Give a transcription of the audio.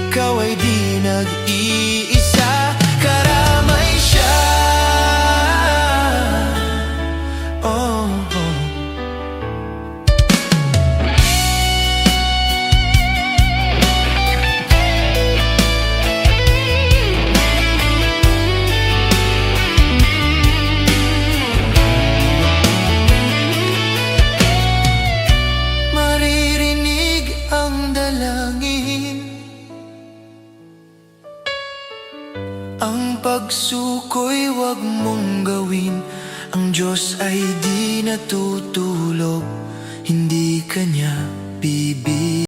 ikaw ay di nag-iisa. Karamay siya, oh, oh. Maririnig ang dalangin, ang pagsuko'y wag mong gawin. Ang Diyos ay di natutulog, hindi kanya bibigyan.